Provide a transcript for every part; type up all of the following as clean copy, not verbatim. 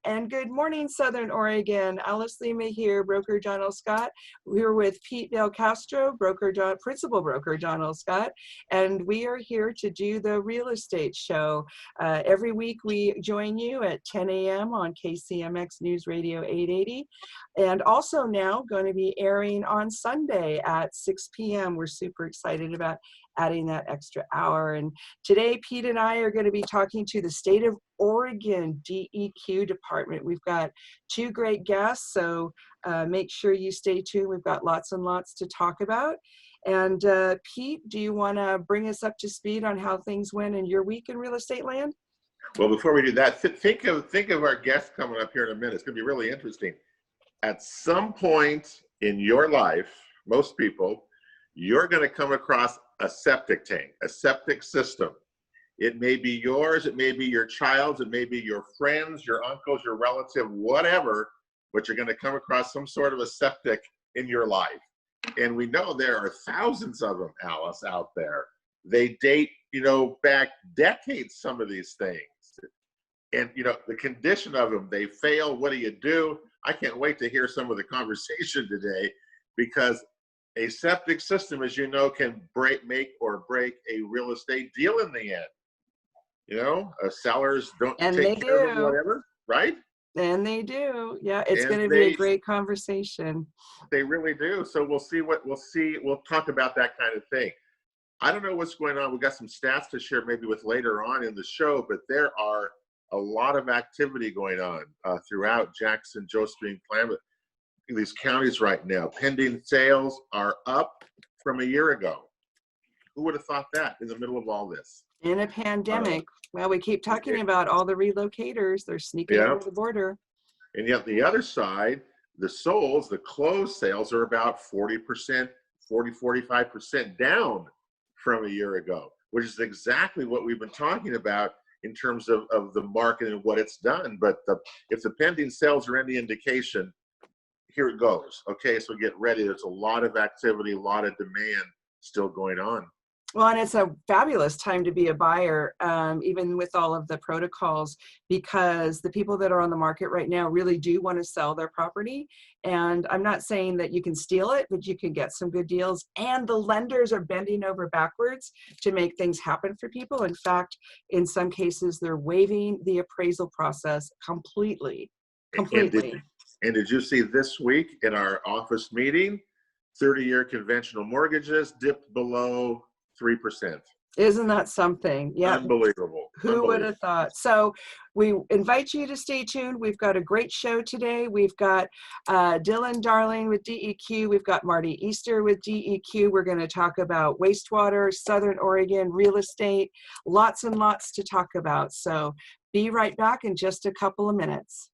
And good morning, Southern Oregon. Alice Lema here, broker John L. Scott. We're with Pete Belcastro, principal broker John L. Scott, and we are here to do the real estate show. Every week we join you at 10 a.m. on KCMX News Radio 880, and also now going to be airing on Sunday at 6 p.m. We're super excited about adding that extra hour. And today, Pete and I are going to be talking to the State of Oregon DEQ department. We've got two great guests, so make sure you stay tuned. We've got lots and lots to talk about. And Pete, do you want to bring us up to speed on how things went in your week in real estate land? Well, before we do that, think of our guest coming up here in a minute. It's going to be really interesting. At some point in your life, most people, you're going to come across a septic tank, a septic system. It may be yours, it may be your child's, it may be your friends, your uncles, your relative, whatever, but you're going to come across some sort of a septic in your life. And we know there are thousands of them, Alice, out there. They date, back decades, some of these things. And, the condition of them, they fail. What do you do? I can't wait to hear some of the conversation today, because a septic system, as you know, can make or break a real estate deal in the end. Sellers don't take care of them, whatever, right? And they do. Yeah, it's going to be a great conversation. They really do. So we'll see. We'll talk about that kind of thing. I don't know what's going on. We've got some stats to share maybe with later on in the show, but there are a lot of activity going on throughout Jackson, Josephine, Klamath, these counties right now. Pending sales are up from a year ago. Who would have thought that in the middle of all this? In a pandemic. Well, we keep talking about all the relocators. They're sneaking over the border. And yet the other side, the closed sales are about 40%, 45% down from a year ago, which is exactly what we've been talking about in terms of the market and what it's done. But if the pending sales are any indication, here it goes. Okay, so get ready. There's a lot of activity, a lot of demand still going on. Well, and it's a fabulous time to be a buyer, even with all of the protocols, because the people that are on the market right now really do want to sell their property. And I'm not saying that you can steal it, but you can get some good deals. And the lenders are bending over backwards to make things happen for people. In fact, in some cases, they're waiving the appraisal process completely. And did you see this week in our office meeting, 30-year conventional mortgages dipped below 3%. Isn't that something? Yeah. Unbelievable. Who would have thought? So we invite you to stay tuned. We've got a great show today. We've got Dylan Darling with DEQ. We've got Marty Easter with DEQ. We're going to talk about wastewater, Southern Oregon, real estate, lots and lots to talk about. So be right back in just a couple of minutes.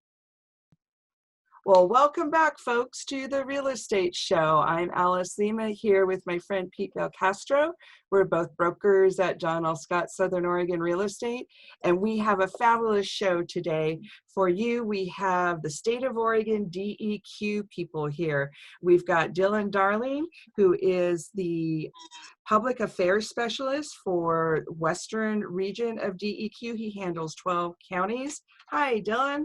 Well, welcome back, folks, to the Real Estate Show. I'm Alice Lema here with my friend Pete Belcastro. We're both brokers at John L. Scott, Southern Oregon Real Estate, and we have a fabulous show today for you. We have the State of Oregon DEQ people here. We've got Dylan Darling, who is the Public Affairs Specialist for Western Region of DEQ. He handles 12 counties. Hi, Dylan.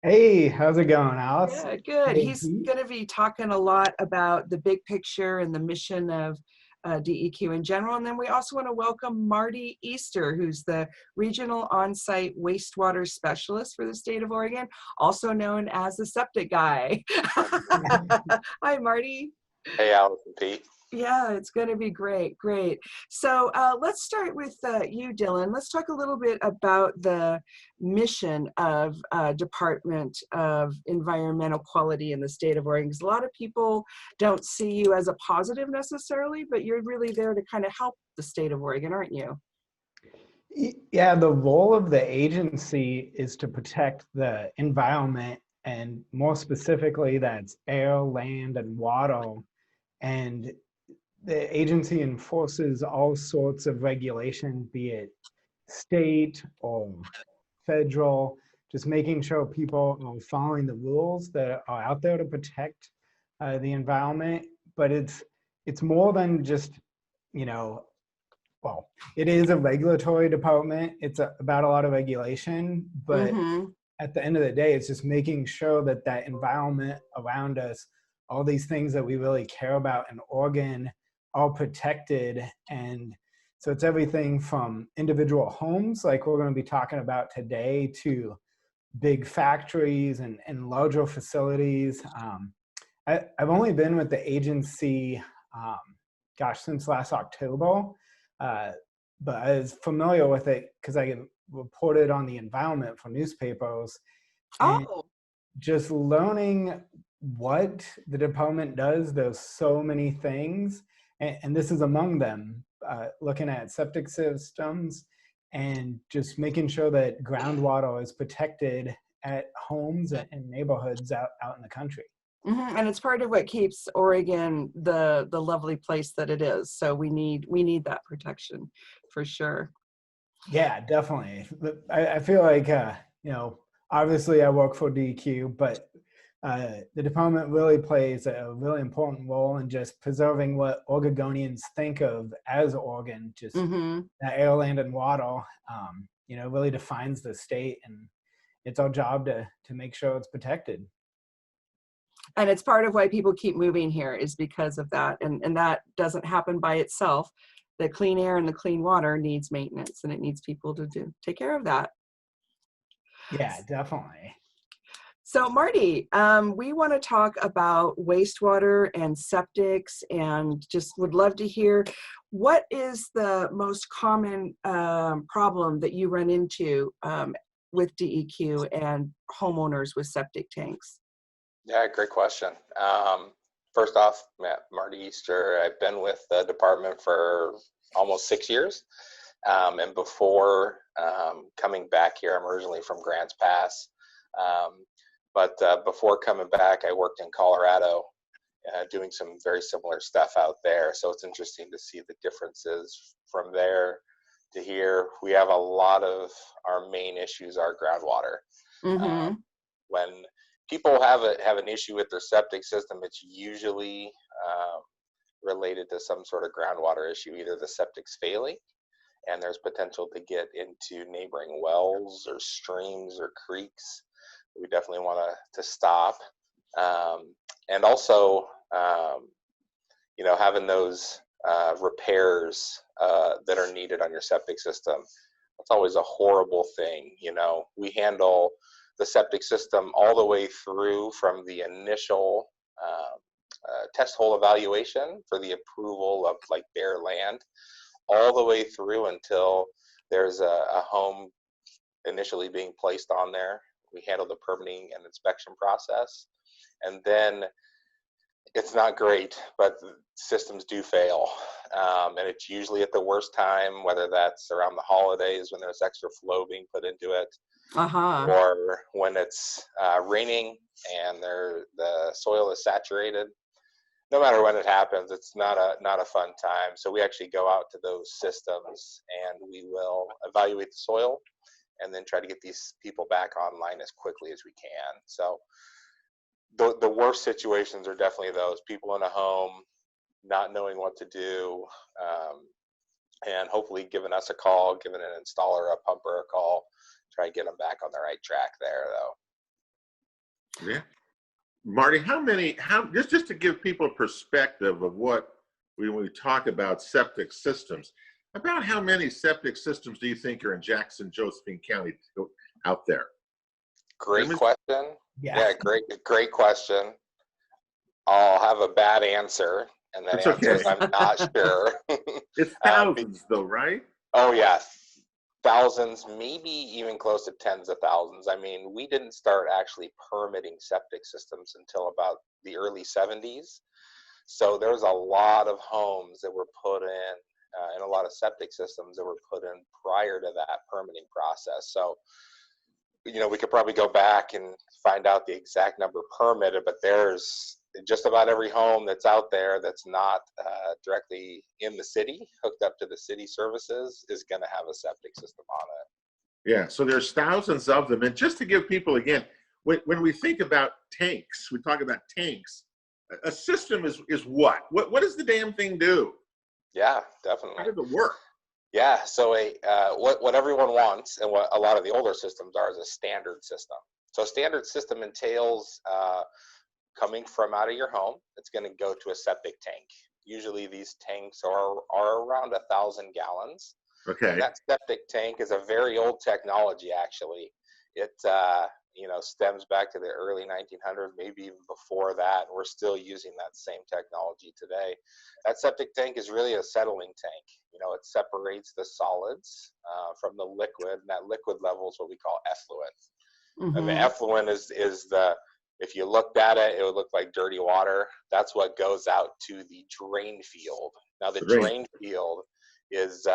Hey, how's it going, Alice? Yeah, good. Hey, He's going to be talking a lot about the big picture and the mission of DEQ in general. And then we also want to welcome Marty Easter, who's the Regional On-Site Wastewater Specialist for the State of Oregon, also known as the Septic Guy. Hi, Marty. Hey, Alice and Pete. Yeah, it's going to be great. Great. So let's start with you, Dylan. Let's talk a little bit about the mission of Department of Environmental Quality in the State of Oregon. Because a lot of people don't see you as a positive necessarily, but you're really there to kind of help the State of Oregon, aren't you? Yeah, the role of the agency is to protect the environment, and more specifically, that's air, land, and water. And the agency enforces all sorts of regulation, be it state or federal, just making sure people are following the rules that are out there to protect the environment. But it's more than just, well, it is a regulatory department. It's about a lot of regulation, but at the end of the day, it's just making sure that that environment around us, all these things that we really care about in Oregon, are protected. And so it's everything from individual homes, like we're going to be talking about today, to big factories and larger facilities. I've only been with the agency, since last October, but I was familiar with it because I reported on the environment for newspapers. And Oh, just learning what the department does, there's so many things, and this is among them, looking at septic systems and just making sure that groundwater is protected at homes and neighborhoods out in the country. and it's part of what keeps Oregon the lovely place that it is. So we need that protection for sure. Yeah, definitely. I feel like, obviously I work for DEQ, but the department really plays a really important role in just preserving what Oregonians think of as Oregon, just that air, land, and water, really defines the state, and it's our job to make sure it's protected. And it's part of why people keep moving here, is because of that. And that doesn't happen by itself. The clean air and the clean water needs maintenance, and it needs people to take care of that. Yeah, definitely. So Marty, we want to talk about wastewater and septics, and just would love to hear, what is the most common problem that you run into with DEQ and homeowners with septic tanks? Yeah, great question. First off, Marty Easter. I've been with the department for almost 6 years. And before coming back here, I'm originally from Grants Pass. But before coming back, I worked in Colorado doing some very similar stuff out there. So it's interesting to see the differences from there to here. We have a lot of our main issues are groundwater. When people have an issue with their septic system, it's usually related to some sort of groundwater issue. Either the septic's failing, and there's potential to get into neighboring wells or streams or creeks. We definitely want to stop. And also, having those repairs that are needed on your septic system, that's always a horrible thing. We handle the septic system all the way through from the initial test hole evaluation for the approval of like bare land, all the way through until there's a home initially being placed on there. We handle the permitting and inspection process. And then it's not great, but systems do fail. And it's usually at the worst time, whether that's around the holidays when there's extra flow being put into it, or when it's raining and the soil is saturated. No matter when it happens, it's not a fun time. So we actually go out to those systems and we will evaluate the soil and then try to get these people back online as quickly as we can. So the worst situations are definitely those people in a home not knowing what to do, and hopefully giving us a call, giving an installer, a pumper a call, try to get them back on the right track there, though. Yeah. Marty, just to give people a perspective of when we talk about septic systems, about how many septic systems do you think are in Jackson, Josephine County out there? Great question. Yeah, great question. I'll have a bad answer, and that answer is I'm not sure. It's thousands though, right? Oh yeah, thousands, maybe even close to tens of thousands. I mean, we didn't start actually permitting septic systems until about the early 70s. So there's a lot of homes that were put in, and a lot of septic systems that were put in prior to that permitting process. So, we could probably go back and find out the exact number permitted, but there's just about every home that's out there that's not directly in the city, hooked up to the city services, is going to have a septic system on it. Yeah, so there's thousands of them. And just to give people, again, when we think about tanks, we talk about tanks. A system is what? What does the damn thing do? Yeah, definitely. How does it work? Yeah, so what everyone wants and what a lot of the older systems are is a standard system. So a standard system entails coming from out of your home, it's going to go to a septic tank. Usually these tanks are around 1,000 gallons. Okay. And that septic tank is a very old technology, actually. It stems back to the early 1900s, maybe even before that. We're still using that same technology today. That septic tank is really a settling tank. It separates the solids from the liquid, and that liquid level is what we call effluent. And the effluent is the, if you looked at it, it would look like dirty water. That's what goes out to the drain field. Now, the drain field is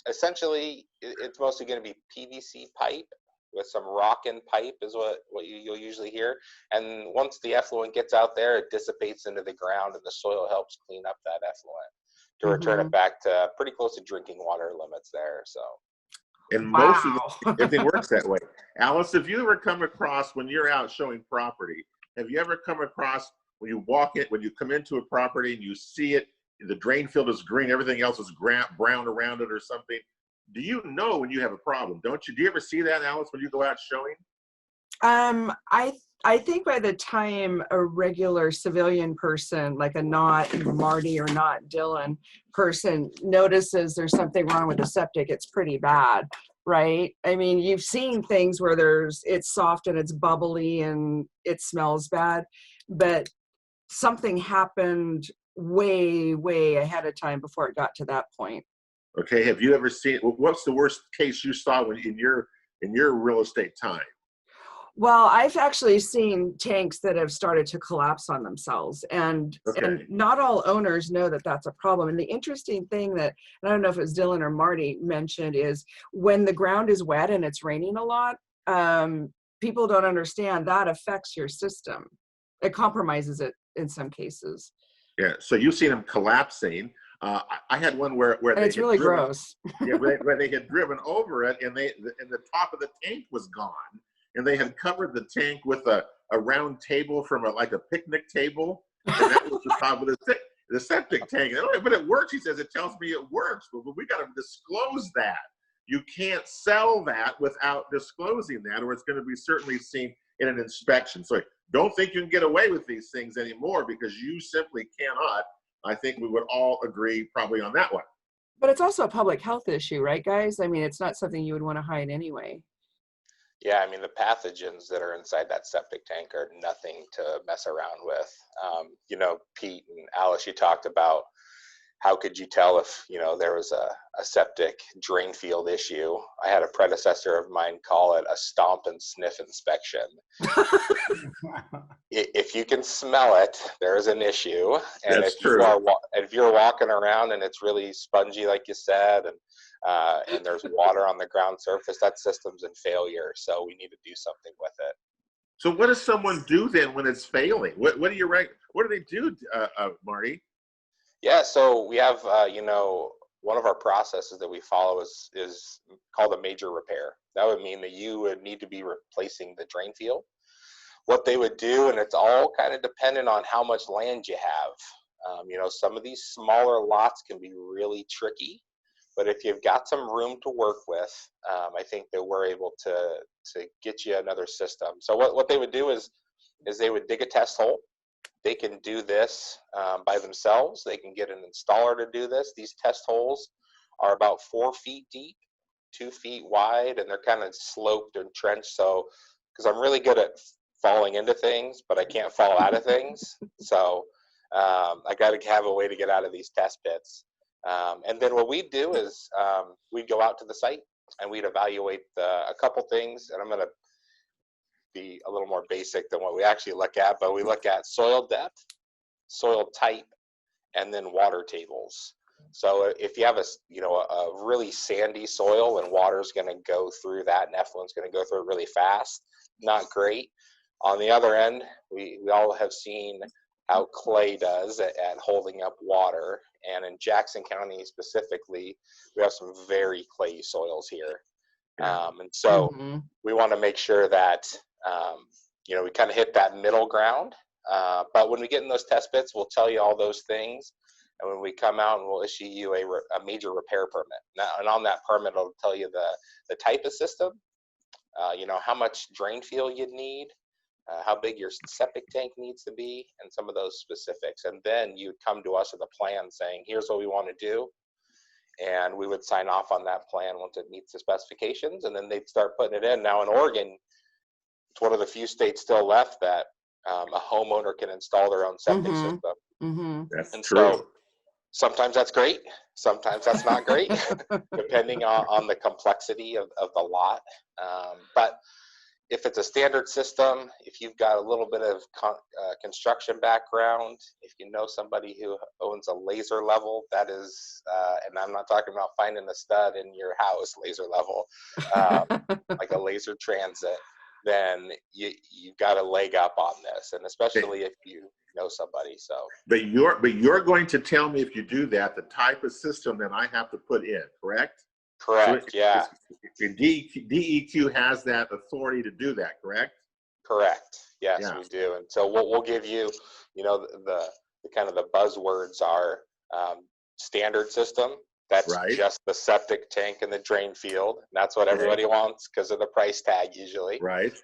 essentially, it's mostly going to be PVC pipe with some rock-in pipe is what you'll usually hear. And once the effluent gets out there, it dissipates into the ground, and the soil helps clean up that effluent to return it back to pretty close to drinking water limits there. So. And most of everything works that way. Alice, have you ever come across, when you're out showing property, have you ever come across when you walk in, when you come into a property and you see it, the drain field is green, everything else is brown around it or something? Do you know when you have a problem, don't you? Do you ever see that, Alice, when you go out showing? I think by the time a regular civilian person, like a not Marty or not Dylan person, notices there's something wrong with the septic, it's pretty bad, right? I mean, you've seen things where it's soft and it's bubbly and it smells bad, but something happened way, way ahead of time before it got to that point. Okay, have you ever seen, what's the worst case you saw in your real estate time? Well, I've actually seen tanks that have started to collapse on themselves, and not all owners know that that's a problem. And the interesting thing that, and I don't know if it was Dylan or Marty mentioned, is when the ground is wet and it's raining a lot, people don't understand that affects your system. It compromises it in some cases. Yeah, so you've seen them collapsing. I had one where it's really gross. Yeah, where they had driven over it, and the top of the tank was gone. And they had covered the tank with a round table from like a picnic table, and that was the top of the septic tank. But it works, he says. It tells me it works, but we got to disclose that. You can't sell that without disclosing that, or it's going to be certainly seen in an inspection. So don't think you can get away with these things anymore, because you simply cannot. I think we would all agree probably on that one. But it's also a public health issue, right, guys? I mean, it's not something you would want to hide anyway. Yeah, I mean, the pathogens that are inside that septic tank are nothing to mess around with. Pete and Alice, you talked about how could you tell if, there was a septic drain field issue. I had a predecessor of mine call it a stomp and sniff inspection. If you can smell it, there's an issue. And That's true. If you're walking around and it's really spongy, like you said, and there's water on the ground surface, that system's in failure. So we need to do something with it. So what does someone do then when it's failing? What do they do, Marty? Yeah, so we have, one of our processes that we follow is called a major repair. That would mean that you would need to be replacing the drain field. What they would do, and it's all kind of dependent on how much land you have. Some of these smaller lots can be really tricky, but if you've got some room to work with, I think that we're able to get you another system. So what they would do is they would dig a test hole. They can do this by themselves. They can get an installer to do this. These test holes are about 4 feet deep, 2 feet wide, and they're kind of sloped and trenched. So, because I'm really good at falling into things, but I can't fall out of things. So I got to have a way to get out of these test pits. And then what we do is we'd go out to the site and we'd evaluate a couple things. And I'm going to be a little more basic than what we actually look at, but we look at soil depth, soil type, and then water tables. So if you have a really sandy soil and water's going to go through that and effluent's going to go through it really fast, not great. On the other end, we all have seen how clay does at holding up water. And in Jackson County specifically, we have some very clayey soils here. And so we want to make sure that, we kind of hit that middle ground. But when we get in those test pits, we'll tell you all those things. And when we come out, and we'll issue you a major repair permit. And on that permit, it'll tell you the type of system, how much drain field you'd need, how big your septic tank needs to be, and some of those specifics. And then you'd come to us with a plan saying, here's what we want to do. And we would sign off on that plan once it meets the specifications, and then they'd start putting it in. Now in Oregon, it's one of the few states still left that a homeowner can install their own septic system. That's and true. So sometimes that's great, sometimes that's not great, depending on the complexity of the lot. But if it's a standard system, if you've got a little bit of construction background, if you know somebody who owns a laser level, that is, and I'm not talking about finding a stud in your house, laser level, like a laser transit, then you've got a leg up on this, and especially if you know somebody. So, but you're going to tell me, if you do that, the type of system that I have to put in, correct? Correct. So yeah. DEQ has that authority to do that, correct? Correct. Yes, Yeah. we do. And so we'll give you, the kind of the buzzwords are standard system. That's right. Just the septic tank and the drain field. And that's what everybody wants because of the price tag usually. Right.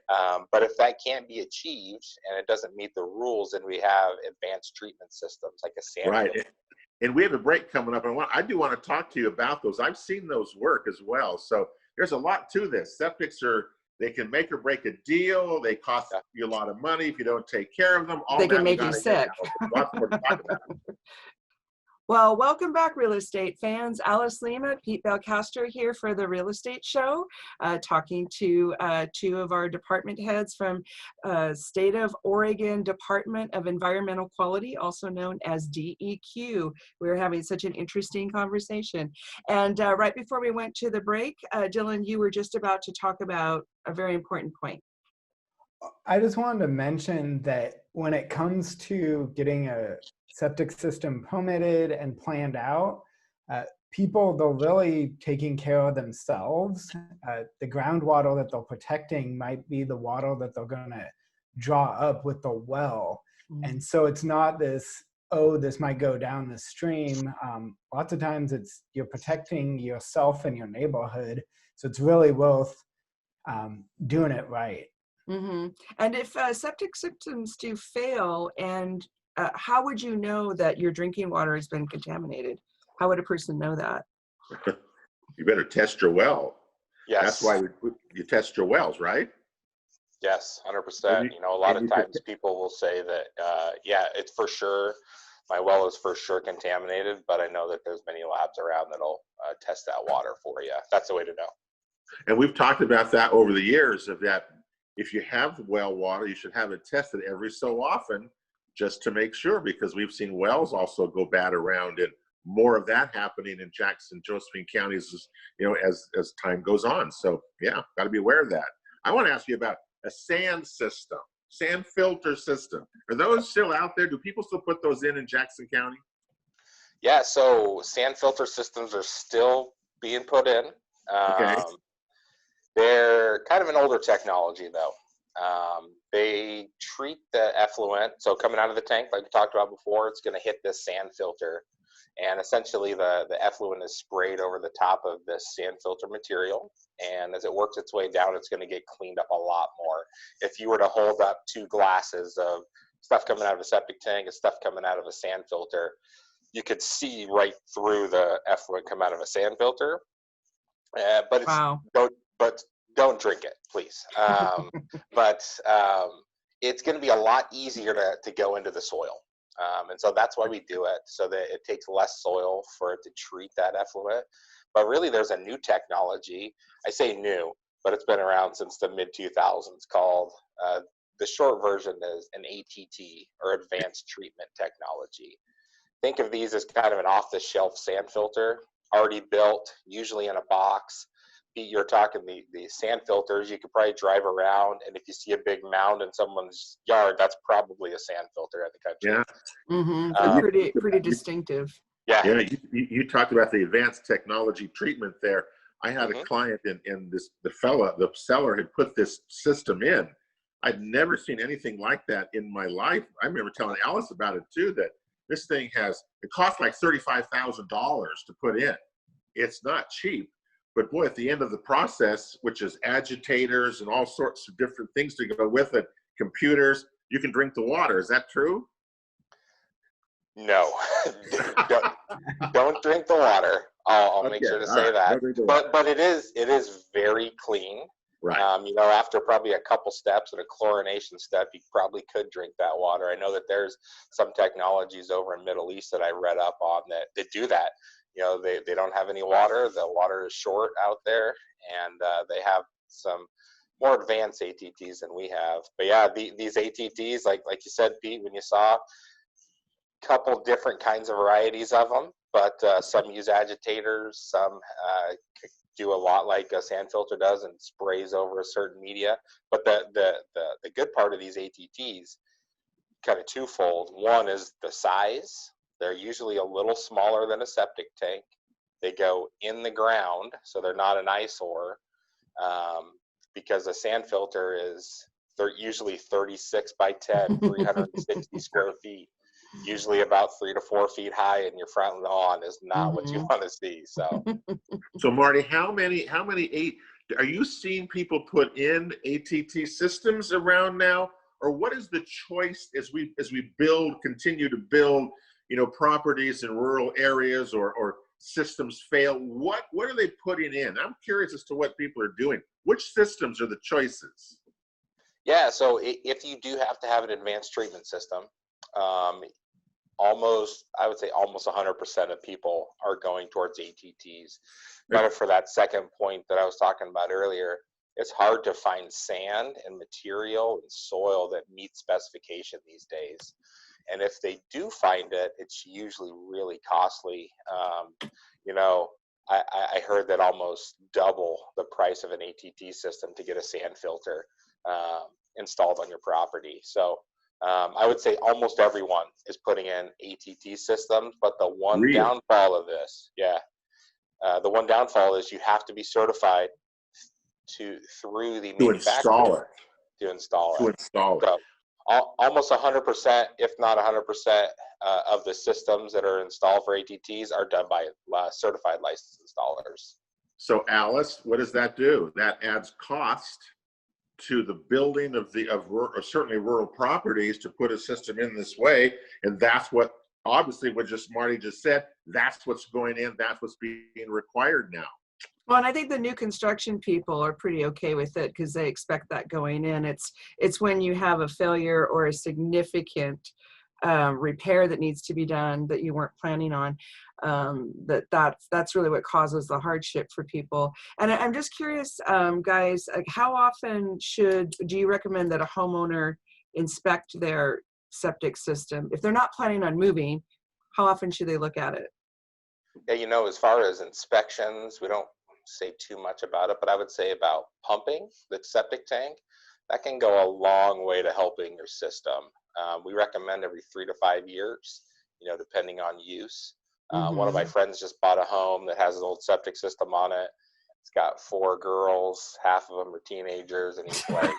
But if that can't be achieved and it doesn't meet the rules, then we have advanced treatment systems like a sand right. filter. And we have a break coming up, and I do want to talk to you about those. I've seen those work as well. So there's a lot to this. Septics they can make or break a deal. They cost you a lot of money if you don't take care of them. All they can that make you sick. Lots more to talk about. Well, welcome back, real estate fans. Alice Lema, Pete Belcastro here for the Real Estate Show, talking to two of our department heads from State of Oregon Department of Environmental Quality, also known as DEQ. We're having such an interesting conversation. And right before we went to the break, Dylan, you were just about to talk about a very important point. I just wanted to mention that when it comes to getting a septic system permitted and planned out, people, they're really taking care of themselves. The groundwater that they're protecting might be the water that they're going to draw up with the well. And so it's not this, oh, this might go down the stream. Lots of times you're protecting yourself and your neighborhood. So it's really worth doing it right. And if septic systems do fail, and how would you know that your drinking water has been contaminated? How would a person know that? You better test your well. Yes. That's why you test your wells, right? Yes, 100%. A lot of times people will say that, it's for sure, my well is for sure contaminated, but I know that there's many labs around that'll test that water for you. That's the way to know. And we've talked about that over the years, of that if you have well water, you should have it tested every so often just to make sure, because we've seen wells also go bad around, and more of that happening in Jackson, Josephine counties, as time goes on. So yeah, got to be aware of that. I want to ask you about a sand system, sand filter system. Are those still out there? Do people still put those in Jackson County? Yeah, so sand filter systems are still being put in. Okay. They're kind of an older technology, though. They treat the effluent, so coming out of the tank, like we talked about before, it's going to hit this sand filter, and essentially the effluent is sprayed over the top of this sand filter material, and as it works its way down, it's going to get cleaned up a lot more. If you were to hold up two glasses of stuff coming out of a septic tank and stuff coming out of a sand filter, you could see right through the effluent come out of a sand filter. But Wow. Don't drink it, please. But it's going to be a lot easier to go into the soil. And so that's why we do it, so that it takes less soil for it to treat that effluent. But really, there's a new technology. I say new, but it's been around since the mid-2000s, called, the short version is an ATT, or Advanced Treatment Technology. Think of these as kind of an off-the-shelf sand filter, already built, usually in a box. You're talking the sand filters, you could probably drive around, and if you see a big mound in someone's yard, that's probably a sand filter at the country. Yeah. They're pretty distinctive. Yeah. You talked about the advanced technology treatment there. I had a client, and the seller had put this system in. I'd never seen anything like that in my life. I remember telling Alice about it too, that this thing it costs like $35,000 to put in. It's not cheap, but boy, at the end of the process, which is agitators and all sorts of different things to go with it, computers, you can drink the water. Is that true? No, don't drink the water. I'll make sure to say that. But it is very clean. Right. After probably a couple steps and a chlorination step, you probably could drink that water. I know that there's some technologies over in Middle East that I read up on that do that. They don't have any water. The water is short out there, and they have some more advanced ATTs than we have. But yeah, these ATTs, like you said, Pete, when you saw a couple different kinds of varieties of them, but some use agitators, some do a lot like a sand filter does and sprays over a certain media. But the good part of these ATTs, kind of twofold. One is the size. They're usually a little smaller than a septic tank. They go in the ground, so they're not an eyesore, because a sand filter they're usually 36 by 10, 360 square feet. Usually about 3 to 4 feet high, and your front lawn is not what you want to see. So Marty, how many are you seeing people put in ATT systems around now, or what is the choice as we continue to build, properties in rural areas or systems fail? What are they putting in? I'm curious as to what people are doing. Which systems are the choices? Yeah, so if you do have to have an advanced treatment system, I would say almost 100% of people are going towards ATTs. But for that second point that I was talking about earlier, it's hard to find sand and material and soil that meet specification these days. And if they do find it, it's usually really costly. I heard that almost double the price of an ATT system to get a sand filter installed on your property. So I would say almost everyone is putting in ATT systems, but the one downfall of this, the one downfall is you have to be certified through the manufacturer to install it. So almost 100%, if not 100%, of the systems that are installed for ATTs are done by certified licensed installers. So Alice, what does that do? That adds cost to the building of certainly rural properties to put a system in this way, and that's what obviously what Marty just said. That's what's going in. That's what's being required now. Well, and I think the new construction people are pretty okay with it because they expect that going in. It's when you have a failure or a significant repair that needs to be done that you weren't planning on, that's really what causes the hardship for people. And I'm just curious, guys, like how often do you recommend that a homeowner inspect their septic system? If they're not planning on moving, how often should they look at it? Yeah, as far as inspections, we don't say too much about it, but I would say about pumping the septic tank, that can go a long way to helping your system. We recommend every 3 to 5 years, depending on use. One of my friends just bought a home that has an old septic system on it. It's got 4 girls, half of them are teenagers, and he's like,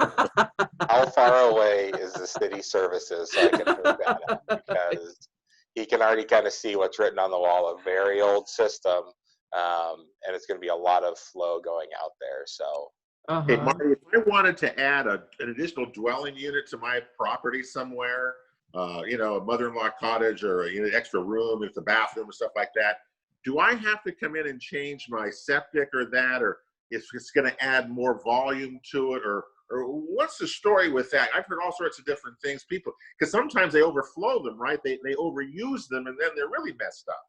how far away is the city services so I can hook that up? Because he can already kind of see what's written on the wall, a very old system, and it's going to be a lot of flow going out there. So, Hey, Marty, if I wanted to add an additional dwelling unit to my property somewhere, a mother-in-law cottage or an extra room, it's a bathroom and stuff like that, do I have to come in and change my septic or that, or if it's going to add more volume to it, or what's the story with that? I've heard all sorts of different things. People, because sometimes they overflow them, right? They overuse them, and then they're really messed up.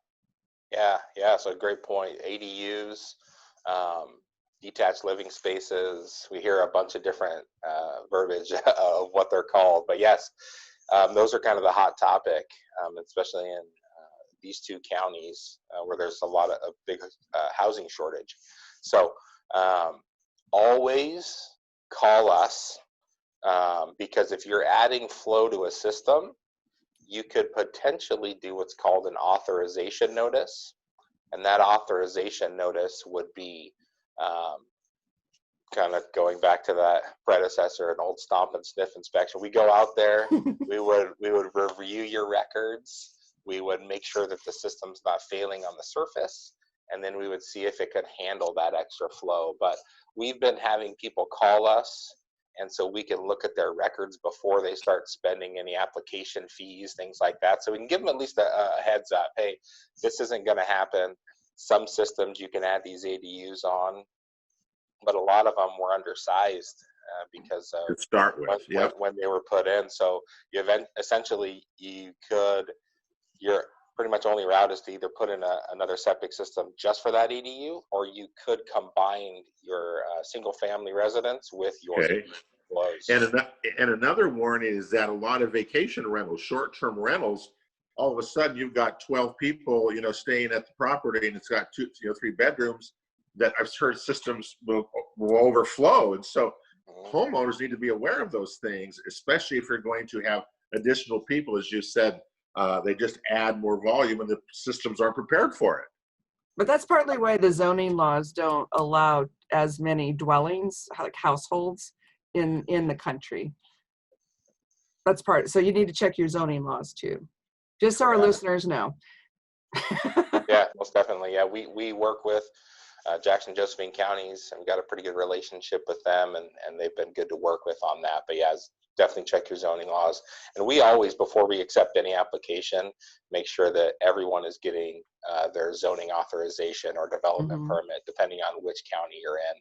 Yeah. So great point. ADUs, detached living spaces. We hear a bunch of different verbiage of what they're called, but yes, those are kind of the hot topic, especially in these 2 counties where there's a lot of big housing shortage. So always call us, because if you're adding flow to a system, you could potentially do what's called an authorization notice. And that authorization notice would be kind of going back to that predecessor, an old stomp and sniff inspection. We go out there, we would review your records, We would make sure that the system's not failing on the surface, and then we would see if it could handle that extra flow. But we've been having people call us, and so we can look at their records before they start spending any application fees, things like that. So we can give them at least a heads up. Hey, this isn't going to happen. Some systems you can add these ADUs on, but a lot of them were undersized because of To start with, when they were put in. So essentially your pretty much only route is to either put in another septic system just for that ADU, or you could combine your single family residence with your flows. And another warning is that a lot of vacation rentals, short-term rentals, all of a sudden you've got 12 people, staying at the property, and it's got 3 bedrooms that I've heard systems will overflow. And so homeowners need to be aware of those things, especially if you're going to have additional people. As you said, they just add more volume and the systems aren't prepared for it. But that's partly why the zoning laws don't allow as many dwellings, like households, in the country. That's part. So you need to check your zoning laws too, just so our listeners know. Yeah, most definitely. Yeah, we work with Jackson, Josephine counties, and we've got a pretty good relationship with them, and they've been good to work with on that. But yeah, definitely check your zoning laws. And we always, before we accept any application, make sure that everyone is getting their zoning authorization or development permit, depending on which county you're in,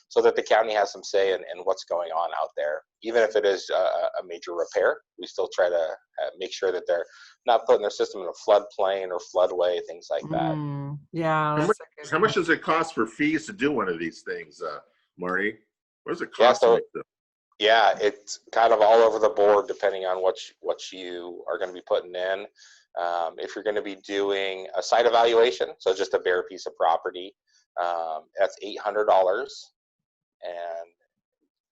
so that the county has some say in what's going on out there. Even if it is a major repair, we still try to make sure that they're not putting their system in a floodplain or floodway, things like that. Yeah. How much does it cost for fees to do one of these things, Marty? What does it cost? Yeah, it's kind of all over the board depending on what you are going to be putting in. If you're going to be doing a site evaluation, so just a bare piece of property, that's $800, and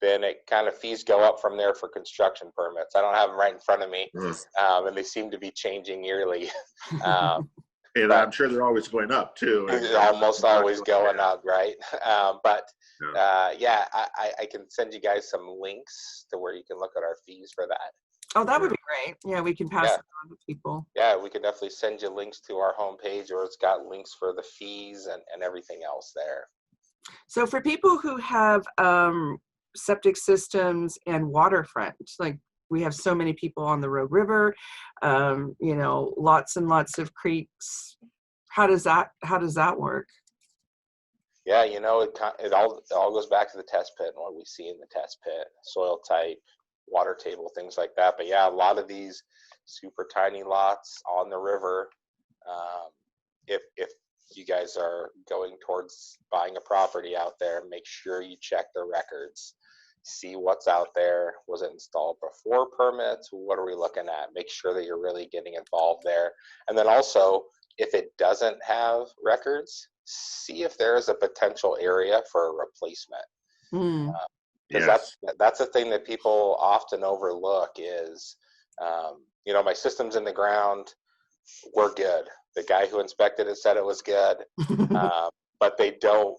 then it kind of fees go up from there for construction permits. I don't have them right in front of me, and they seem to be changing yearly. And I'm sure they're always going up too. Almost always going up, right? I can send you guys some links to where you can look at our fees for that. Oh, that would be great. Yeah, we can pass it on to people. Yeah, we can definitely send you links to our homepage, or it's got links for the fees and everything else there. So for people who have septic systems and waterfront, like we have so many people on the Rogue River, lots and lots of creeks. How does that work? Yeah, it all goes back to the test pit and what we see in the test pit, soil type, water table, things like that. But yeah, a lot of these super tiny lots on the river, if you guys are going towards buying a property out there, make sure you check the records. See what's out there. Was it installed before permits? What are we looking at? Make sure that you're really getting involved there. And then also, if it doesn't have records, see if there is a potential area for a replacement. Because that's the thing that people often overlook is, my system's in the ground, we're good. The guy who inspected it said it was good, but they don't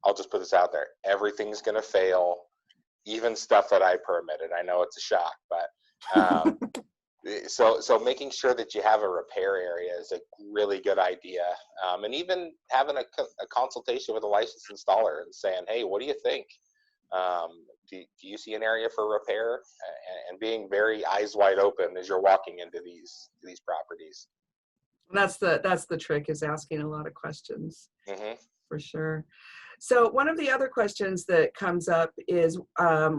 I'll just put this out there. Everything's going to fail, even stuff that I permitted. I know it's a shock, but so making sure that you have a repair area is a really good idea. And even having a consultation with a licensed installer and saying, hey, what do you think? Do you see an area for repair? And being very eyes wide open as you're walking into these properties. That's the trick, is asking a lot of questions. For sure. So one of the other questions that comes up is,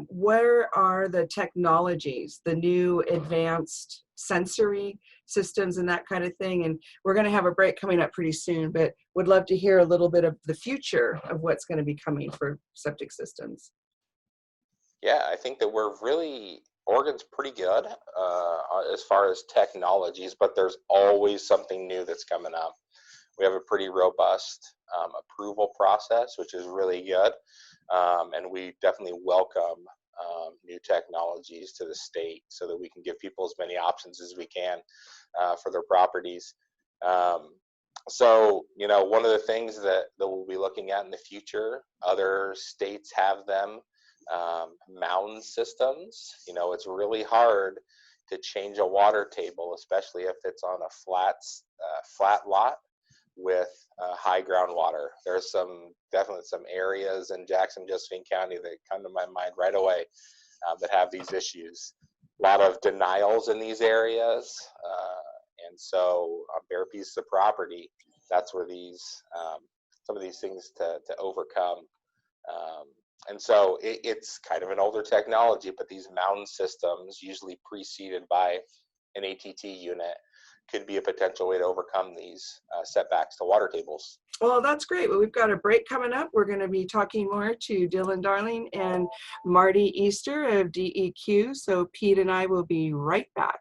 where are the technologies, the new advanced sensory systems and that kind of thing? And we're going to have a break coming up pretty soon, but would love to hear a little bit of the future of what's going to be coming for septic systems. Yeah, I think that Oregon's pretty good as far as technologies, but there's always something new that's coming up. We have a pretty robust approval process, which is really good. And we definitely welcome new technologies to the state so that we can give people as many options as we can for their properties. So, one of the things that we'll be looking at in the future, other states have them, mound systems. It's really hard to change a water table, especially if it's on a flat lot with high groundwater. There's definitely some areas in Jackson, Josephine County that come to my mind right away that have these issues. A lot of denials in these areas, and so on bare pieces of property, that's where some of these things to overcome. And so it's kind of an older technology, but these mound systems, usually preceded by an ATT unit, could be a potential way to overcome these setbacks to water tables. Well, that's great. Well, we've got a break coming up. We're going to be talking more to Dylan Darling and Marty Easter of DEQ. So Pete and I will be right back.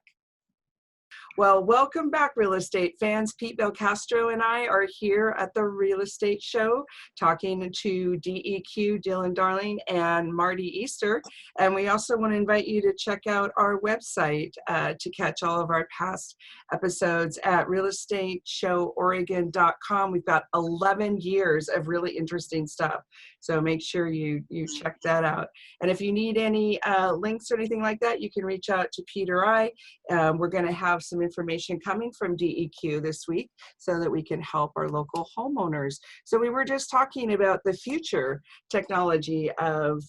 Well, welcome back, real estate fans. Pete Belcastro and I are here at the Real Estate Show talking to DEQ, Dylan Darling, and Marty Easter. And we also want to invite you to check out our website to catch all of our past episodes at realestateshoworegon.com. We've got 11 years of really interesting stuff. So make sure you check that out. And if you need any links or anything like that, you can reach out to Pete or I. We're going to have some information coming from DEQ this week so that we can help our local homeowners. So we were just talking about the future technology of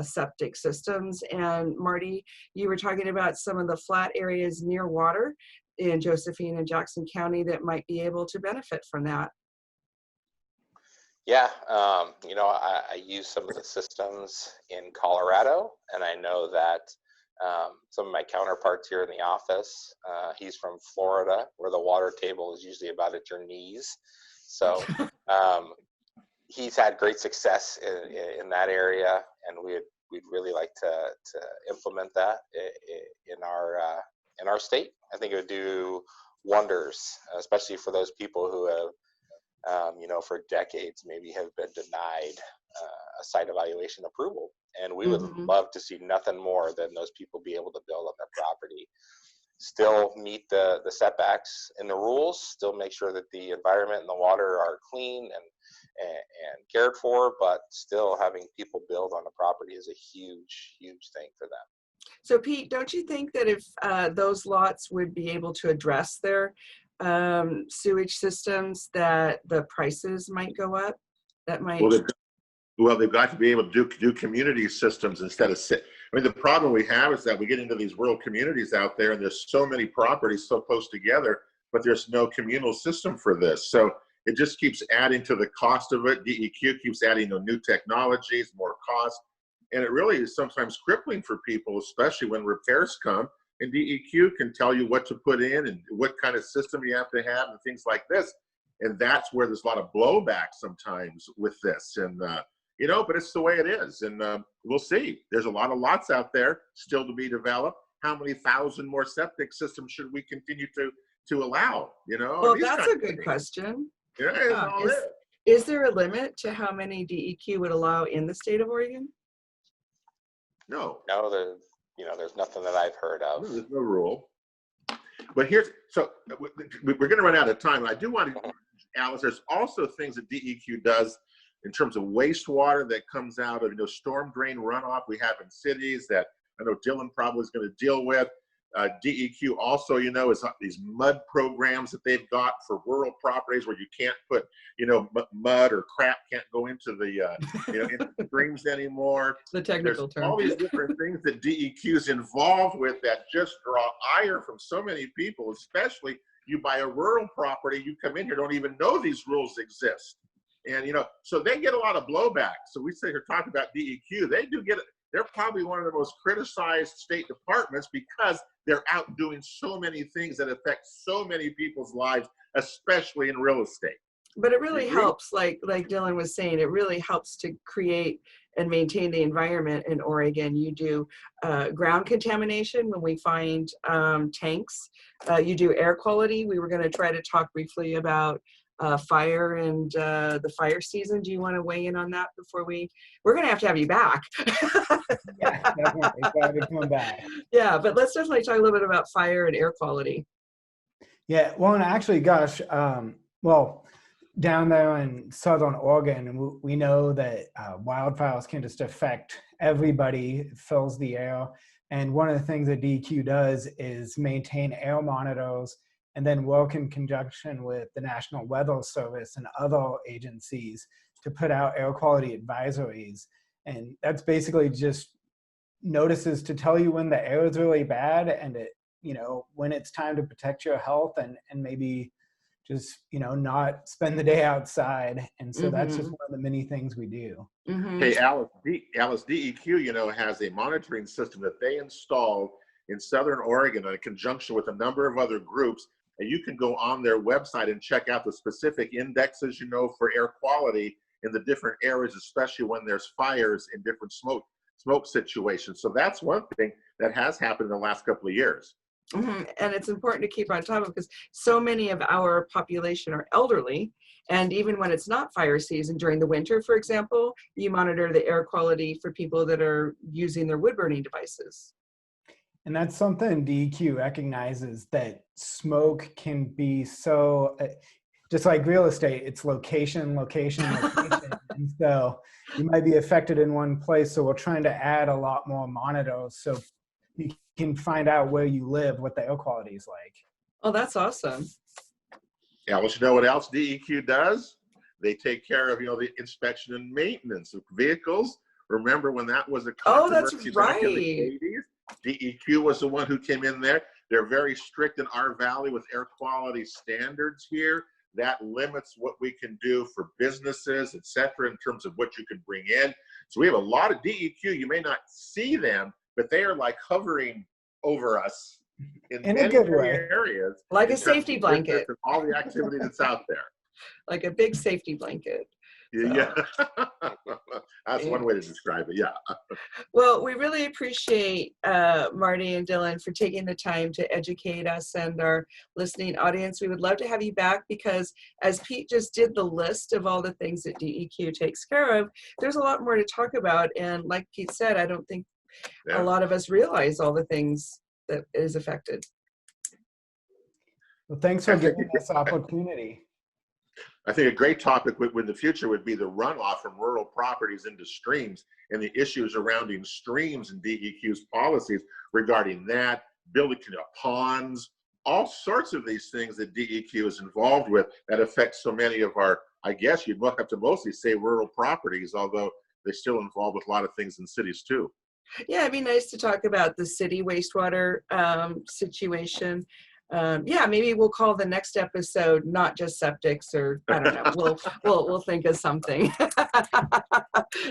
septic systems. And Marty, you were talking about some of the flat areas near water in Josephine and Jackson County that might be able to benefit from that. Yeah, I use some of the systems in Colorado, and I know that some of my counterparts here in the office, he's from Florida, where the water table is usually about at your knees. So he's had great success in that area, and we'd really like to implement that in our state. I think it would do wonders, especially for those people who have, for decades maybe have been denied a site evaluation approval. And we would love to see nothing more than those people be able to build on their property, still meet the setbacks and the rules, still make sure that the environment and the water are clean and cared for, but still having people build on the property is a huge, huge thing for them. So Pete, don't you think that if those lots would be able to address their sewage systems, that the prices might go up? That might. Well, they've got to be able to do community systems instead of the problem we have is that we get into these rural communities out there, and there's so many properties so close together, but there's no communal system for this. So it just keeps adding to the cost of it. DEQ keeps adding new technologies, more cost, and it really is sometimes crippling for people, especially when repairs come. And DEQ can tell you what to put in and what kind of system you have to have and things like this. And that's where there's a lot of blowback sometimes with this. And, but it's the way it is. And we'll see. There's a lot of lots out there still to be developed. How many thousand more septic systems should we continue to allow? Well, that's a good question. Yeah, is there a limit to how many DEQ would allow in the state of Oregon? No, there's nothing that I've heard of. There's no rule. But we're going to run out of time. I do want to, Alice, there's also things that DEQ does in terms of wastewater that comes out of storm drain runoff we have in cities that I know Dylan probably is going to deal with. DEQ also, is these mud programs that they've got for rural properties where you can't put, mud or crap can't go into the, into the streams anymore. The technical There's term. all these different things that DEQ is involved with that just draw ire from so many people, especially you buy a rural property, you come in here, don't even know these rules exist. And, so they get a lot of blowback. So we say here talking about DEQ, they do get it. They're probably one of the most criticized state departments because they're out doing so many things that affect so many people's lives, especially in real estate. But it really helps, like Dylan was saying, it really helps to create and maintain the environment in Oregon. You do ground contamination when we find tanks. You do air quality. We were going to try to talk briefly about fire and the fire season. Do you want to weigh in on that before we're going to have you back? Yeah, definitely. Glad to come back. Yeah, but let's definitely talk a little bit about fire and air quality. Yeah, well, and actually, gosh, down there in Southern Oregon, we know that wildfires can just affect everybody. It fills the air. And one of the things that DEQ does is maintain air monitors and then work in conjunction with the National Weather Service and other agencies to put out air quality advisories. And that's basically just notices to tell you when the air is really bad and it, you know, when it's time to protect your health and maybe just, you know, not spend the day outside. And so that's just one of the many things we do. Hey, Alice, DEQ, you know, has a monitoring system that they installed in Southern Oregon in conjunction with a number of other groups. And you can go on their website and check out the specific indexes, you know, for air quality in the different areas, especially when there's fires in different smoke situations. So that's one thing that has happened in the last couple of years. And it's important to keep on top of, because so many of our population are elderly, and even when it's not fire season during the winter, for example, you monitor the air quality for people that are using their wood burning devices. And that's something DEQ recognizes, that smoke can be so, just like real estate, it's location, location, location. And so you might be affected in one place. So we're trying to add a lot more monitors so you can find out where you live, what the air quality is like. Oh, that's awesome. Alice, you know what else DEQ does? They take care of, you know, the inspection and maintenance of vehicles. Remember when that was a controversy back in the 80s? DEQ was the one who came in there. They're very strict in our valley with air quality standards here. That limits what we can do for businesses, et cetera, in terms of what you can bring in. So we have a lot of DEQ. You may not see them, but they are like hovering over us in a many good way. areas. Like a safety blanket. And all the activity that's out there. Like a big safety blanket. Yeah. That's one way to describe it. Yeah. Well, we really appreciate Marty and Dylan for taking the time to educate us and our listening audience. We would love to have you back, because as Pete just did the list of all the things that DEQ takes care of, there's a lot more to talk about. And like Pete said, I don't think a lot of us realize all the things that is affected. Well, thanks for giving us the opportunity. I think a great topic in the future would be the runoff from rural properties into streams and the issues surrounding streams and DEQ's policies regarding that, building ponds, all sorts of these things that DEQ is involved with that affect so many of our, I guess you'd look up to mostly say rural properties, although they're still involved with a lot of things in cities too. Yeah, it'd be nice to talk about the city wastewater situation. Yeah, maybe we'll call the next episode not just septics, or I don't know. We'll think of something.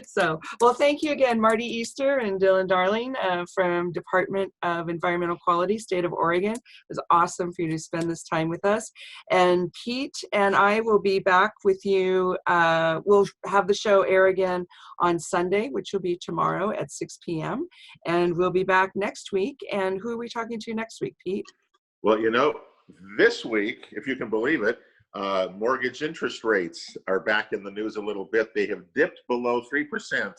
So, well, thank you again, Marty Easter and Dylan Darling from Department of Environmental Quality, State of Oregon. It was awesome for you to spend this time with us. And Pete and I will be back with you. We'll have the show air again on Sunday, which will be tomorrow at 6 p.m. And we'll be back next week. And who are we talking to next week, Pete? Well, you know, this week, if you can believe it, mortgage interest rates are back in the news a little bit. They have dipped below 3%,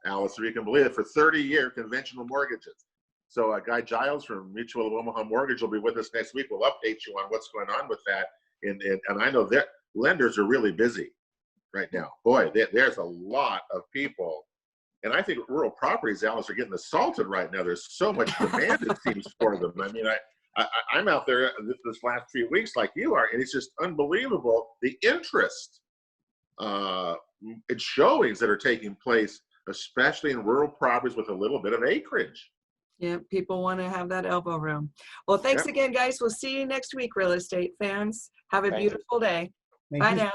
Alice, if you can believe it, for 30-year conventional mortgages. So Guy Giles from Mutual of Omaha Mortgage will be with us next week. We'll update you on what's going on with that. And I know that lenders are really busy right now. Boy, there's a lot of people. And I think rural properties, Alice, are getting assaulted right now. There's so much demand, it seems, for them. I mean, I'm out there this last 3 weeks like you are, and it's just unbelievable the interest in showings that are taking place, especially in rural properties with a little bit of acreage. Yeah, people want to have that elbow room. Well, thanks again, guys. We'll see you next week, real estate fans. Have a beautiful day. Bye now.